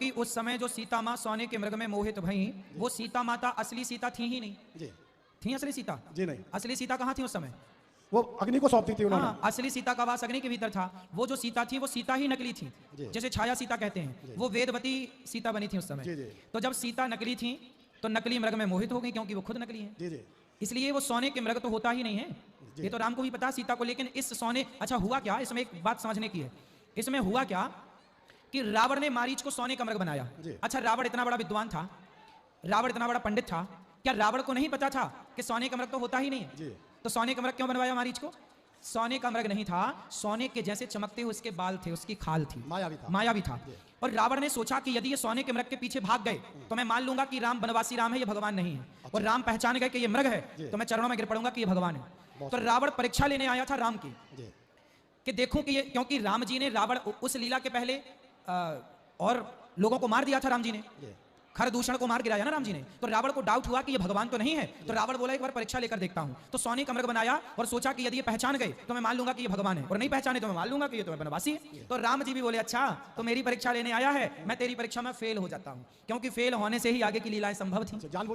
क्योंकि उस समय जो सीता माँ सोने के मृग में मोहित भई, वो सीता माता असली सीता थी ही नहीं। जी थी असली सीता? जी नहीं, असली सीता कहाँ थी उस समय? वो अग्नि को सौंपती थी उन्होंने। हाँ, असली सीता का वास अग्नि के भीतर था। वो जो सीता थी वो सीता ही नकली थी, जैसे छाया सीता कहते हैं। वो वेदवती सीता बनी थी उस जी, जी। समय। तो जब सीता नकली थी तो नकली मृग में मोहित हो गई, क्योंकि वो खुद नकली है। जी जी इसलिए वो सोने के मृग तो होता ही नहीं है। ये तो राम को भी पता है, सीता को। लेकिन इस सोने, अच्छा हुआ क्या, इसमें एक बात समझने की है। इसमें हुआ क्या कि रावण ने मारीच को सोने का मृग बनाया। अच्छा, रावण इतना बड़ा विद्वान था, रावण इतना बड़ा पंडित था, क्या रावण को नहीं पता था कि सोने का मृग तो होता ही नहीं है? तो सोने का मृग क्यों बनवाया मारीच को? सोने का मृग नहीं था, सोने के जैसे चमकते हुए उसके बाल थे, उसकी खाल थी, माया भी था। और रावण ने सोचा कि यदि ये सोने के मृग के पीछे भाग गए तो मैं मान लूंगा कि राम बनवासी राम है, ये भगवान नहीं है। और राम पहचान गए कि ये मृग है तो मैं चरणों में गिर पड़ूंगा कि ये भगवान है। तो रावण परीक्षा लेने आया था राम की, कि देखूं कि ये, क्योंकि राम जी ने रावण उस लीला के पहले और लोगों को मार दिया था। राम जी ने खरदूषण को मार गिराया ना राम जी ने। तो रावण को डाउट हुआ कि ये भगवान तो नहीं है। तो रावण बोला एक बार परीक्षा लेकर देखता हूं। तो सोने का मृग बनाया और सोचा कि यदि ये पहचान गए तो मैं मान लूंगा कि ये भगवान है, और नहीं पहचाने तो मैं मान लूंगा कि ये तो बनवासी है। तो राम जी भी बोले अच्छा तो मेरी परीक्षा लेने आया है, मैं तेरी परीक्षा में फेल हो जाता हूं, क्योंकि फेल होने से ही आगे की लीलाएं संभव थी।